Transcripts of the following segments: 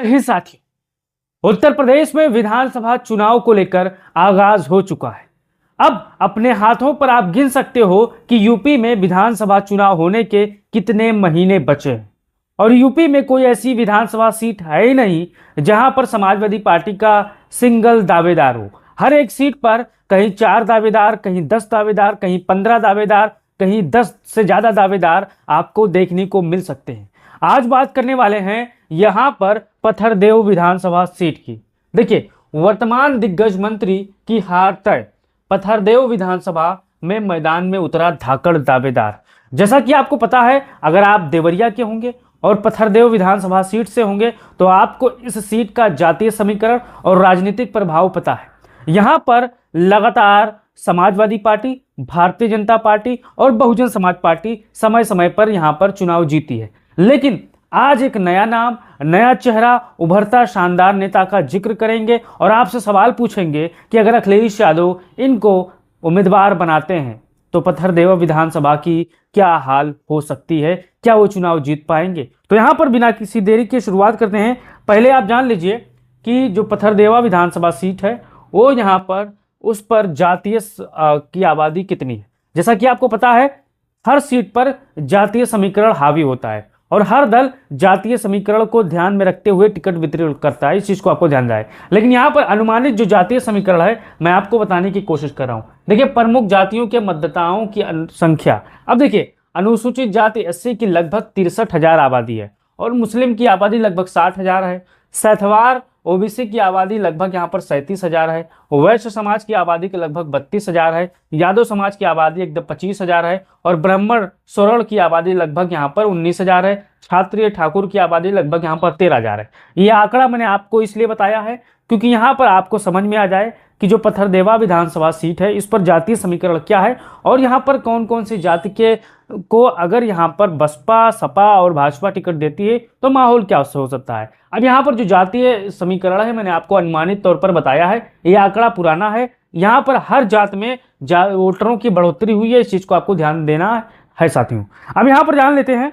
ही साथियों, उत्तर प्रदेश में विधानसभा चुनाव को लेकर आगाज हो चुका है। अब अपने हाथों पर आप गिन सकते हो कि यूपी में विधानसभा चुनाव होने के कितने महीने बचे हैं। और यूपी में कोई ऐसी विधानसभा सीट है ही नहीं जहां पर समाजवादी पार्टी का सिंगल दावेदार हो। हर एक सीट पर कहीं 4 दावेदार, कहीं 10 दावेदार, कहीं 15 दावेदार, कहीं 10 से ज्यादा दावेदार आपको देखने को मिल सकते हैं। आज बात करने वाले हैं यहां पर पत्थरदेव विधानसभा सीट की। देखिए, वर्तमान दिग्गज मंत्री की हार तय, पत्थरदेव विधानसभा में मैदान में उतरा धाकड़ दावेदार। जैसा कि आपको पता है, अगर आप देवरिया के होंगे और पत्थरदेव विधानसभा सीट से होंगे तो आपको इस सीट का जातीय समीकरण और राजनीतिक प्रभाव पता है। यहां पर लगातार समाजवादी पार्टी, भारतीय जनता पार्टी और बहुजन समाज पार्टी समय समय पर यहां पर चुनाव जीती है। लेकिन आज एक नया नाम, नया चेहरा, उभरता शानदार नेता का जिक्र करेंगे और आपसे सवाल पूछेंगे कि अगर अखिलेश यादव इनको उम्मीदवार बनाते हैं तो पत्थरदेव विधानसभा की क्या हाल हो सकती है, क्या वो चुनाव जीत पाएंगे। तो यहां पर बिना किसी देरी के शुरुआत करते हैं। पहले आप जान लीजिए कि जो पत्थरदेवा विधानसभा सीट है वो यहाँ पर उस पर जातीय की आबादी कितनी है। जैसा कि आपको पता है, हर सीट पर जातीय समीकरण हावी होता है और हर दल जातीय समीकरण को ध्यान में रखते हुए टिकट वितरित करता है। इस चीज को आपको ध्यान रहे। लेकिन यहाँ पर अनुमानित जो जातीय समीकरण है मैं आपको बताने की कोशिश कर रहा हूँ। देखिए, प्रमुख जातियों के मतदाताओं की संख्या। अब देखिए, अनुसूचित जाति एससी की लगभग 63,000 आबादी है और मुस्लिम की आबादी लगभग 60,000 है। सैथवार ओबीसी की आबादी लगभग यहाँ पर 37,000 है। वैश्य समाज की आबादी के लगभग 32,000 है। यादव समाज की आबादी एकदम 25,000 है और ब्राह्मण स्वर्ण की आबादी लगभग यहाँ पर 19,000 है। क्षत्रिय ठाकुर की आबादी लगभग यहाँ पर 13,000 है। ये आंकड़ा मैंने आपको इसलिए बताया है क्योंकि यहाँ पर आपको समझ में आ जाए कि जो पत्थरदेवा विधानसभा सीट है इस पर जातीय समीकरण क्या है और यहाँ पर कौन कौन सी जाति के को अगर यहाँ पर बसपा, सपा और भाजपा टिकट देती है तो माहौल क्या हो सकता है। अब यहाँ पर जो जातीय समीकरण है मैंने आपको अनुमानित तौर पर बताया है। ये आंकड़ा पुराना है। यहाँ पर हर जात में वोटरों की बढ़ोतरी हुई है। इस चीज को आपको ध्यान देना है साथियों। अब यहाँ पर जान लेते हैं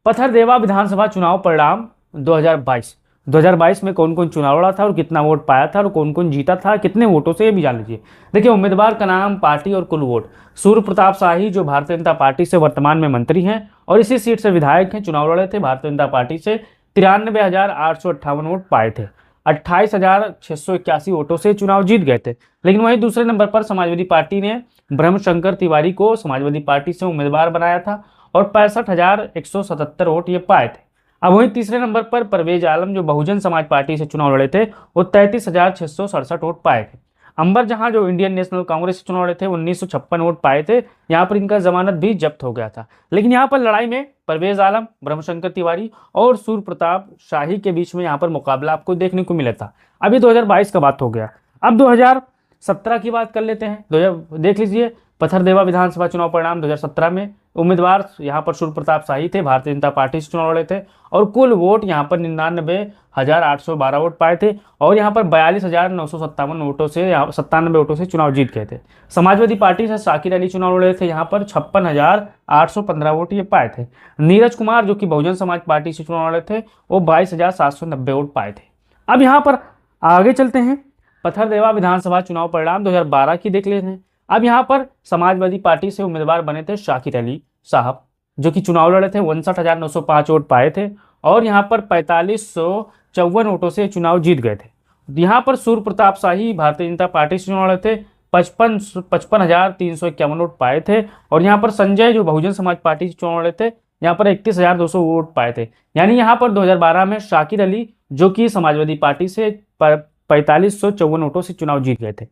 पत्थरदेवा विधानसभा चुनाव परिणाम 2022 में कौन कौन चुनाव लड़ा था और कितना वोट पाया था और कौन कौन जीता था, कितने वोटों से, ये भी जान लीजिए। देखिए, उम्मीदवार का नाम, पार्टी और कुल वोट। सूर्य प्रताप शाही जो भारतीय जनता पार्टी से वर्तमान में मंत्री हैं और इसी सीट से विधायक हैं, चुनाव लड़े थे भारतीय जनता पार्टी से। 93,858 वोट पाए थे। 28,681 वोटों से चुनाव जीत गए थे। लेकिन वहीं दूसरे नंबर पर समाजवादी पार्टी ने ब्रह्मशंकर तिवारी को समाजवादी पार्टी से उम्मीदवार बनाया था और 65,177 वोट ये पाए थे। अब वहीं तीसरे नंबर पर परवेज आलम जो बहुजन समाज पार्टी से चुनाव लड़े थे वो 33,667 वोट पाए थे। अंबर जहां जो इंडियन नेशनल कांग्रेस से चुनाव लड़े थे 1956 वोट पाए थे। यहाँ पर इनका जमानत भी जब्त हो गया था। लेकिन यहाँ पर लड़ाई में परवेज आलम, ब्रह्मशंकर तिवारी और सूर्य प्रताप शाही के बीच में यहाँ पर मुकाबला आपको देखने को मिला था। अभी 2022 का बात हो गया। अब 2017 की बात कर लेते हैं। देख लीजिए, पत्थरदेवा विधानसभा चुनाव परिणाम 2017 में उम्मीदवार यहाँ पर सूर्य प्रताप शाही थे, भारतीय जनता पार्टी से चुनाव लड़े थे और कुल वोट यहाँ पर 99,812 वोट पाए थे और यहाँ पर 42,957 वोटों से 97 वोटों से चुनाव जीत गए थे। समाजवादी पार्टी से शाकिर अली चुनाव लड़े थे, यहाँ पर 56,815 वोट ये पाए थे। नीरज कुमार जो कि बहुजन समाज पार्टी से चुनाव लड़े थे वो 22,790 वोट पाए थे। अब यहाँ पर आगे चलते हैं, पत्थरदेवा विधानसभा चुनाव परिणाम 2012 की देख लेते हैं। अब यहाँ पर समाजवादी पार्टी से उम्मीदवार बने थे शाकिर अली साहब जो कि चुनाव लड़े थे, 59,905 वोट पाए थे और यहाँ पर 4,554 वोटों से चुनाव जीत गए थे। यहाँ पर सूर्य प्रताप शाही भारतीय जनता पार्टी से चुनाव लड़े थे, 55,351 वोट पाए थे और यहाँ पर संजय जो बहुजन समाज पार्टी से चुनाव लड़े थे यहाँ पर 31,200 वोट पाए थे। यानी यहाँ पर 2012 में शाकिर अली जो कि समाजवादी पार्टी से 4,554 वोटों से चुनाव जीत गए थे।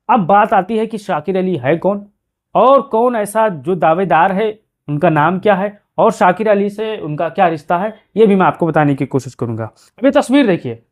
अब बात आती है कि शाकिर अली है कौन और कौन ऐसा जो दावेदार है, उनका नाम क्या है और शाकिर अली से उनका क्या रिश्ता है, ये भी मैं आपको बताने की कोशिश करूंगा। अब ये तस्वीर देखिए,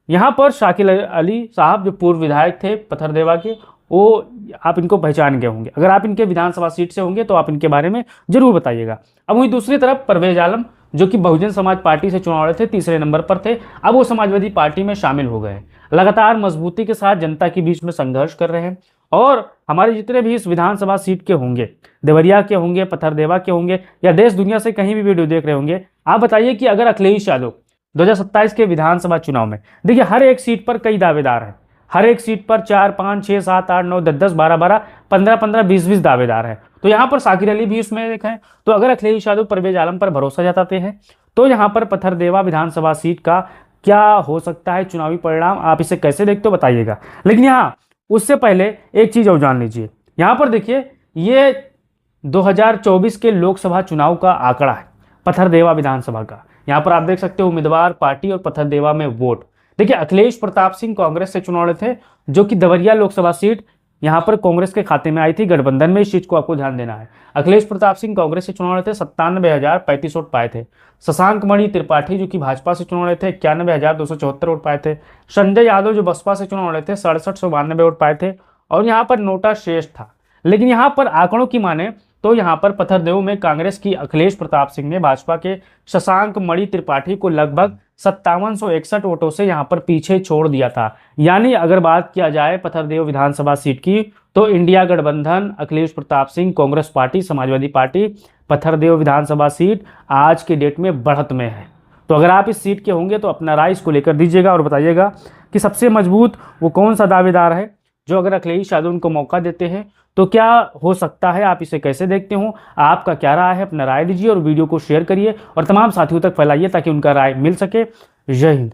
यहाँ पर शाकिर अली साहब जो पूर्व विधायक थे पत्थरदेवा के, वो आप इनको पहचान गए होंगे। अगर आप इनके विधानसभा सीट से होंगे तो आप इनके बारे में जरूर बताइएगा। अब वहीं दूसरी तरफ परवेज आलम जो कि बहुजन समाज पार्टी से चुनाव लड़े थे, तीसरे नंबर पर थे। अब वो समाजवादी पार्टी में शामिल हो गए। लगातार मजबूती के साथ जनता के बीच में संघर्ष कर रहे हैं और हमारे जितने भी इस विधानसभा सीट के होंगे, देवरिया के होंगे, पत्थरदेवा के होंगे या देश दुनिया से कहीं भी वीडियो देख रहे होंगे, आप बताइए कि अगर अखिलेश यादव 2027 के विधानसभा चुनाव में देखिए हर एक सीट पर कई दावेदार हैं, हर एक सीट पर 4, 5, 6, 7, 8, 9, 10, 10, 12, 12, 15, 15, 20, 20 दावेदार हैं। तो यहाँ पर शाकिर अली भी उसमें देखें। तो अगर अखिलेश यादव परवेज आलम पर भरोसा जताते हैं तो यहाँ पर पथरदेवा विधानसभा सीट का क्या हो सकता है चुनावी परिणाम, आप इसे कैसे देखते हो बताइएगा। लेकिन यहाँ उससे पहले एक चीज और जान लीजिए। यहाँ पर देखिए ये 2024 के लोकसभा चुनाव का आंकड़ा है पथरदेवा विधानसभा का। यहाँ पर आप देख सकते हो उम्मीदवार, पार्टी और पथरदेवा में वोट। देखिए अखिलेश प्रताप सिंह कांग्रेस से चुनाव लड़े थे, जो कि देवरिया लोकसभा सीट यहाँ पर कांग्रेस के खाते में आई थी गठबंधन में। इस चीज को आपको ध्यान देना है। अखिलेश प्रताप सिंह कांग्रेस से चुनाव लड़े थे, 97,035 वोट पाए थे। शशांक मणि त्रिपाठी जो कि भाजपा से चुनाव लड़े थे, 91,274 वोट पाए थे। संजय यादव जो बसपा से चुनाव लड़े थे, 6792 वोट पाए थे। और यहाँ पर नोटा शेष था। लेकिन यहाँ पर आंकड़ों की माने तो यहाँ पर पथरदेव में कांग्रेस की अखिलेश प्रताप सिंह ने भाजपा के शशांक मणि त्रिपाठी को लगभग 5761 वोटों से यहाँ पर पीछे छोड़ दिया था। यानी अगर बात किया जाए पथरदेव विधानसभा सीट की तो इंडिया गठबंधन, अखिलेश प्रताप सिंह, कांग्रेस पार्टी, समाजवादी पार्टी, पथरदेव विधानसभा सीट आज के डेट में बढ़त में है। तो अगर आप इस सीट के होंगे तो अपना राय इसको लेकर दीजिएगा और बताइएगा कि सबसे मजबूत वो कौन सा दावेदार है जो अगर अखिलेश यादव उनको मौका देते हैं तो क्या हो सकता है, आप इसे कैसे देखते हो, आपका क्या राय है, अपना राय दीजिए और वीडियो को शेयर करिए और तमाम साथियों तक फैलाइए ताकि उनका राय मिल सके। जय हिंद।